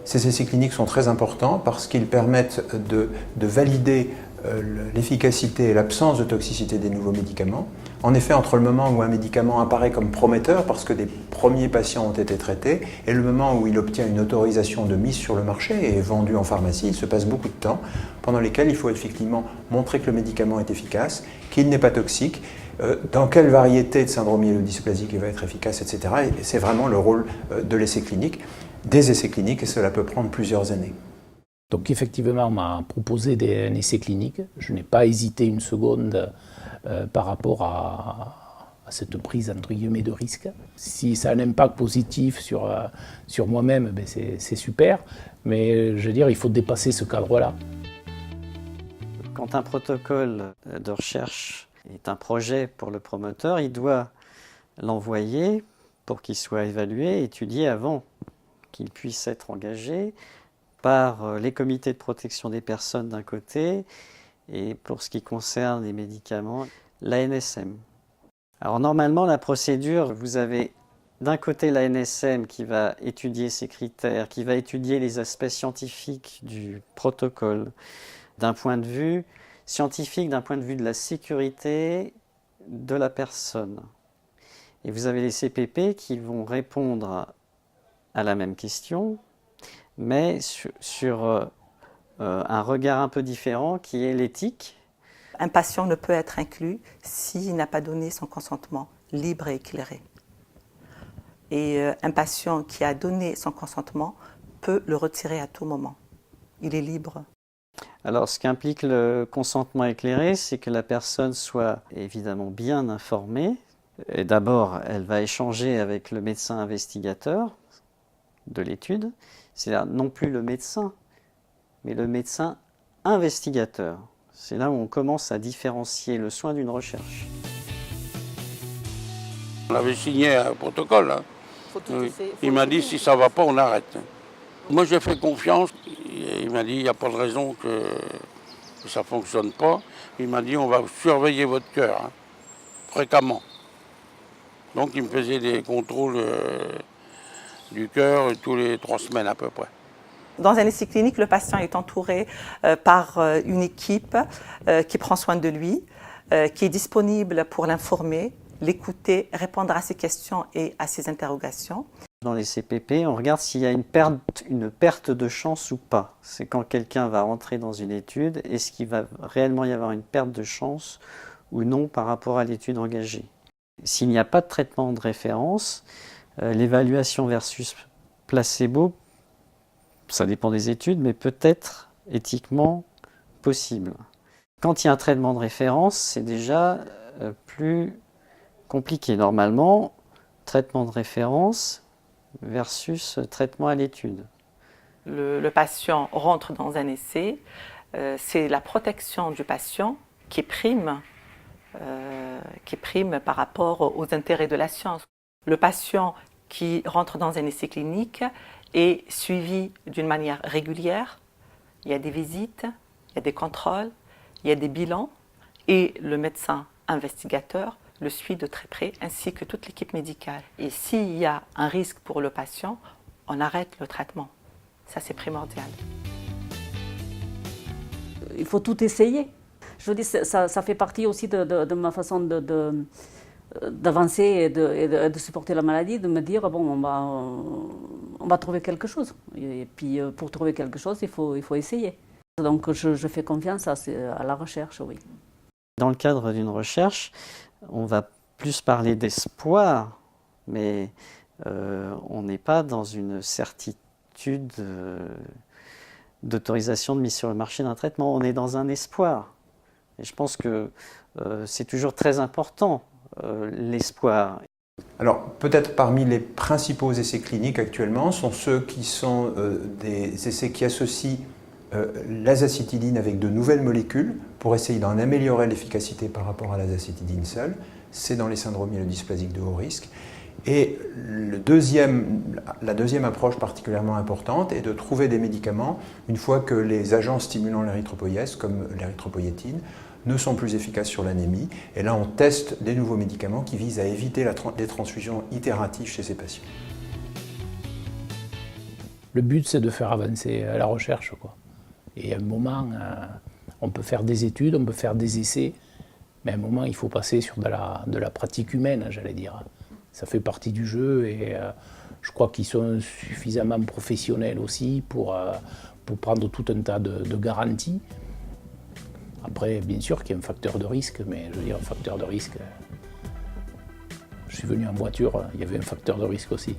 Ces essais cliniques sont très importants parce qu'ils permettent de valider l'efficacité et l'absence de toxicité des nouveaux médicaments. En effet, entre le moment où un médicament apparaît comme prometteur, parce que des premiers patients ont été traités, et le moment où il obtient une autorisation de mise sur le marché et est vendu en pharmacie, il se passe beaucoup de temps, pendant lesquels il faut effectivement montrer que le médicament est efficace, qu'il n'est pas toxique, dans quelle variété de syndrome myélodysplasique il va être efficace, etc. Et c'est vraiment le rôle de l'essai clinique, des essais cliniques, et cela peut prendre plusieurs années. Donc effectivement, on m'a proposé un essai clinique. Je n'ai pas hésité une seconde par rapport à cette prise entre guillemets de risque. Si ça a un impact positif sur moi-même, ben c'est super. Mais je veux dire, il faut dépasser ce cadre-là. Quand un protocole de recherche est un projet pour le promoteur, il doit l'envoyer pour qu'il soit évalué, étudié avant qu'il puisse être engagé par les comités de protection des personnes d'un côté et pour ce qui concerne les médicaments, l'ANSM. Alors normalement, la procédure, vous avez d'un côté l'ANSM qui va étudier ces critères, qui va étudier les aspects scientifiques du protocole, d'un point de vue scientifique, d'un point de vue de la sécurité de la personne. Et vous avez les CPP qui vont répondre à la même question, mais sur un regard un peu différent qui est l'éthique. Un patient ne peut être inclus s'il n'a pas donné son consentement libre et éclairé. Et un patient qui a donné son consentement peut le retirer à tout moment. Il est libre. Alors, ce qu'implique le consentement éclairé, c'est que la personne soit évidemment bien informée. Et d'abord, elle va échanger avec le médecin investigateur de l'étude, c'est-à-dire non plus le médecin, mais le médecin investigateur. C'est là où on commence à différencier le soin d'une recherche. On avait signé un protocole. Hein. Oui. Il m'a dit si ça ne va pas, on arrête. Moi j'ai fait confiance. Il m'a dit il n'y a pas de raison que ça ne fonctionne pas. Il m'a dit on va surveiller votre cœur hein, fréquemment. Donc il me faisait des contrôles du cœur tous les 3 semaines à peu près. Dans un essai clinique, le patient est entouré par une équipe qui prend soin de lui, qui est disponible pour l'informer, l'écouter, répondre à ses questions et à ses interrogations. Dans les CPP, on regarde s'il y a une perte de chance ou pas. C'est quand quelqu'un va rentrer dans une étude, est-ce qu'il va réellement y avoir une perte de chance ou non par rapport à l'étude engagée. S'il n'y a pas de traitement de référence, l'évaluation versus placebo, ça dépend des études, mais peut-être éthiquement possible. Quand il y a un traitement de référence, c'est déjà plus compliqué. Normalement, traitement de référence versus traitement à l'étude. Le patient rentre dans un essai, c'est la protection du patient qui prime par rapport aux intérêts de la science. Le patient qui rentre dans un essai clinique est suivi d'une manière régulière. Il y a des visites, il y a des contrôles, il y a des bilans et le médecin investigateur le suit de très près ainsi que toute l'équipe médicale. Et s'il y a un risque pour le patient, on arrête le traitement. Ça, c'est primordial. Il faut tout essayer. Je veux dire, ça fait partie aussi de ma façon d'avancer et de supporter la maladie, de me dire, bon, on va trouver quelque chose. Et puis, pour trouver quelque chose, il faut essayer. Donc, je fais confiance à la recherche, oui. Dans le cadre d'une recherche, on va plus parler d'espoir, mais on n'est pas dans une certitude d'autorisation de mise sur le marché d'un traitement. On est dans un espoir. Et je pense que c'est toujours très important, l'espoir. Alors, peut-être parmi les principaux essais cliniques actuellement sont ceux qui sont des essais qui associent l'azacétidine avec de nouvelles molécules pour essayer d'en améliorer l'efficacité par rapport à l'azacétidine seule. C'est dans les syndromes myélodysplasiques de haut risque. Et la deuxième approche particulièrement importante est de trouver des médicaments une fois que les agents stimulant l'érythropoïèse, comme l'érythropoïétine, ne sont plus efficaces sur l'anémie. Et là, on teste des nouveaux médicaments qui visent à éviter les transfusions itératives chez ces patients. Le but, c'est de faire avancer la recherche, quoi. Et à un moment, on peut faire des études, on peut faire des essais, mais à un moment, il faut passer sur de la pratique humaine, j'allais dire. Ça fait partie du jeu et je crois qu'ils sont suffisamment professionnels aussi pour prendre tout un tas de garanties. Après, bien sûr qu'il y a un facteur de risque, mais je veux dire, un facteur de risque... Je suis venu en voiture, il y avait un facteur de risque aussi.